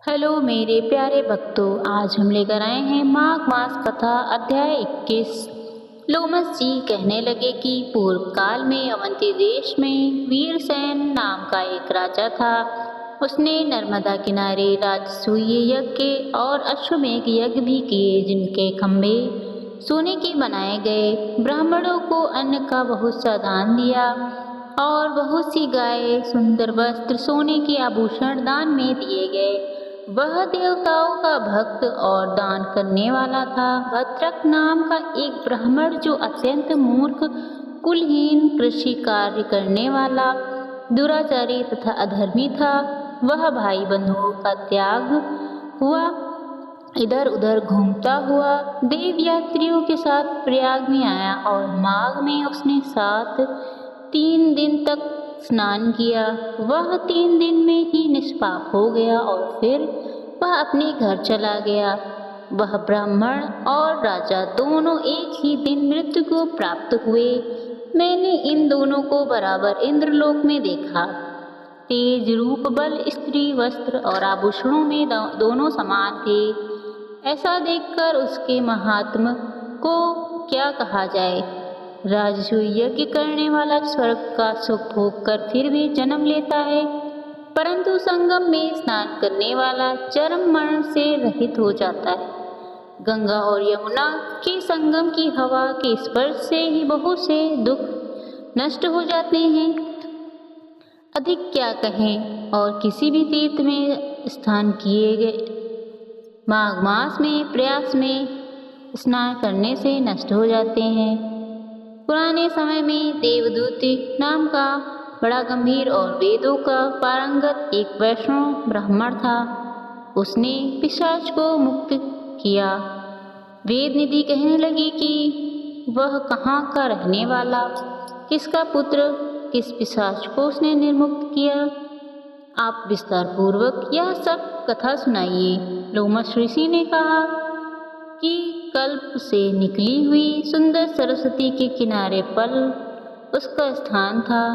Hello मेरे प्यारे भक्तों, आज हम लेकर आए हैं माघ मास कथा अध्याय 21। लोमस जी कहने लगे कि पूर्व काल में अवंती देश में वीरसेन नाम का एक राजा था। उसने नर्मदा किनारे राजसूय यज्ञ और अश्वमेध यज्ञ भी किए, जिनके खंभे सोने के बनाए गए। ब्राह्मणों को अन्न का बहुत सा दान दिया और बहुत सी गाय, सुंदर वस्त्र, सोने के आभूषण दान में दिए गए। वह देवताओं का भक्त और दान करने वाला था। भद्रक नाम का एक ब्राह्मण, जो अत्यंत मूर्ख, कुलहीन, कृषि कार्य करने वाला, दुराचारी तथा अधर्मी था, वह भाई बंधुओं का त्याग हुआ इधर उधर घूमता हुआ देव यात्रियों के साथ प्रयाग में आया और माघ में उसने 3 दिन तक स्नान किया। वह 3 दिन में ही निष्पाप हो गया और फिर वह अपने घर चला गया। वह ब्राह्मण और राजा दोनों एक ही दिन मृत्यु को प्राप्त हुए। मैंने इन दोनों को बराबर इंद्रलोक में देखा। तेज, रूप, बल, स्त्री, वस्त्र और आभूषणों में दोनों समान थे। ऐसा देखकर उसके महात्म को क्या कहा जाए। राजसूय यज्ञ करने वाला स्वर्ग का सुख भोग कर फिर भी जन्म लेता है, परंतु संगम में स्नान करने वाला चरम मरण से रहित हो जाता है। गंगा और यमुना के संगम की हवा के स्पर्श से ही बहुत से दुख नष्ट हो जाते हैं। अधिक क्या कहें। और किसी भी तीर्थ में स्नान किए गए माघ मास में प्रयास में स्नान करने से नष्ट हो जाते हैं। पुराने समय में देवदूति नाम का बड़ा गंभीर और वेदों का पारंगत एक वैष्णव ब्राह्मण था। उसने पिशाच को मुक्त किया। वेद निधि कहने लगी कि वह कहाँ का रहने वाला, किसका पुत्र, किस पिशाच को उसने निर्मुक्त किया। आप विस्तार पूर्वक यह सब कथा सुनाइए। लोमस ऋषि ने कहा कि कल्प से निकली हुई सुंदर सरस्वती के किनारे पल उसका स्थान था।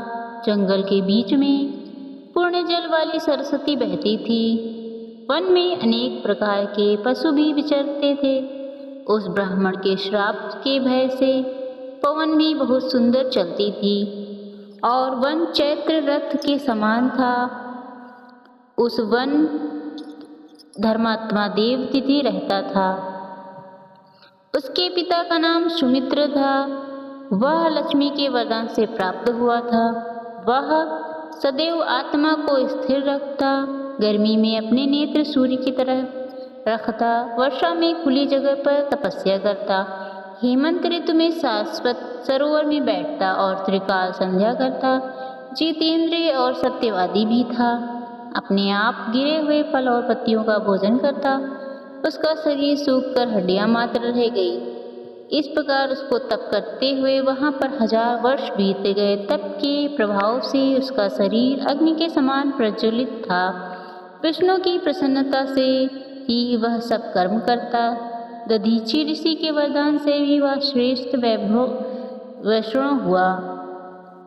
जंगल के बीच में पूर्ण जल वाली सरस्वती बहती थी। वन में अनेक प्रकार के पशु भी विचरते थे। उस ब्राह्मण के श्राप के भय से पवन भी बहुत सुंदर चलती थी और वन चैत्र रथ के समान था। उस वन धर्मात्मा देवतिथि रहता था। उसके पिता का नाम सुमित्र था। वह लक्ष्मी के वरदान से प्राप्त हुआ था। वह सदैव आत्मा को स्थिर रखता, गर्मी में अपने नेत्र सूर्य की तरह रखता, वर्षा में खुली जगह पर तपस्या करता, हेमंत ऋतु में शाश्वत सरोवर में बैठता और त्रिकाल संध्या करता। जितेंद्रिय और सत्यवादी भी था। अपने आप गिरे हुए फल और पत्तियों का भोजन करता। उसका शरीर सूखकर हड्डियां मात्र रह गई। इस प्रकार उसको तप करते हुए वहां पर 1000 वर्ष बीत गए। तप के प्रभाव से उसका शरीर अग्नि के समान प्रज्वलित था। विष्णु की प्रसन्नता से ही वह सब कर्म करता। दधीची ऋषि के वरदान से भी वह श्रेष्ठ वैष्णव हुआ।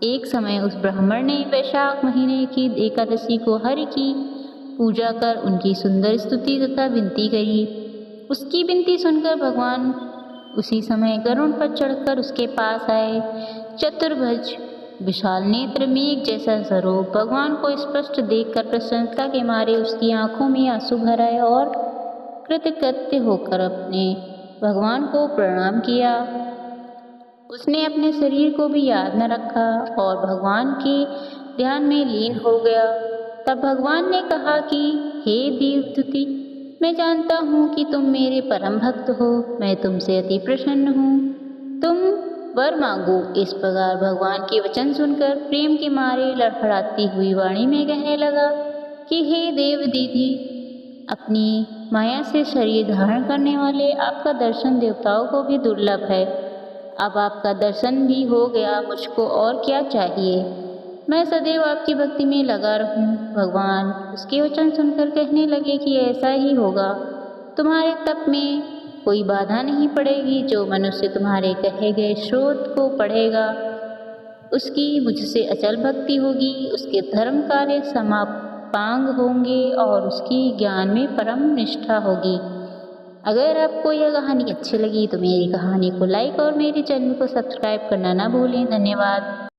एक समय उस ब्राह्मण ने वैशाख महीने की एकादशी को हरि की पूजा कर उनकी सुंदर स्तुति तथा विनती करी। उसकी विनती सुनकर भगवान उसी समय गरुड़ पर चढ़कर उसके पास आए। चतुर्भुज, विशाल नेत्र, मेघ जैसा स्वरूप भगवान को स्पष्ट देखकर प्रसन्नता के मारे उसकी आंखों में आंसू भर आए और कृतकृत्य होकर अपने भगवान को प्रणाम किया। उसने अपने शरीर को भी याद न रखा और भगवान के ध्यान में लीन हो गया। तब भगवान ने कहा कि हे देवदूति, मैं जानता हूँ कि तुम मेरे परम भक्त हो। मैं तुमसे अति प्रसन्न हूँ। तुम वर मांगो। इस प्रकार भगवान के वचन सुनकर प्रेम के मारे लड़खड़ाती हुई वाणी में कहने लगा कि हे देव दीदी, अपनी माया से शरीर धारण करने वाले आपका दर्शन देवताओं को भी दुर्लभ है। अब आपका दर्शन भी हो गया, मुझको और क्या चाहिए। मैं सदैव आपकी भक्ति में लगा रहूं। भगवान उसके वचन सुनकर कहने लगे कि ऐसा ही होगा। तुम्हारे तप में कोई बाधा नहीं पड़ेगी। जो मनुष्य तुम्हारे कहे गए श्लोक को पढ़ेगा, उसकी मुझसे अचल भक्ति होगी। उसके धर्म कार्य पांग होंगे और उसकी ज्ञान में परम निष्ठा होगी। अगर आपको यह कहानी अच्छी लगी तो मेरी कहानी को लाइक और मेरे चैनल को सब्सक्राइब करना ना भूलें। धन्यवाद।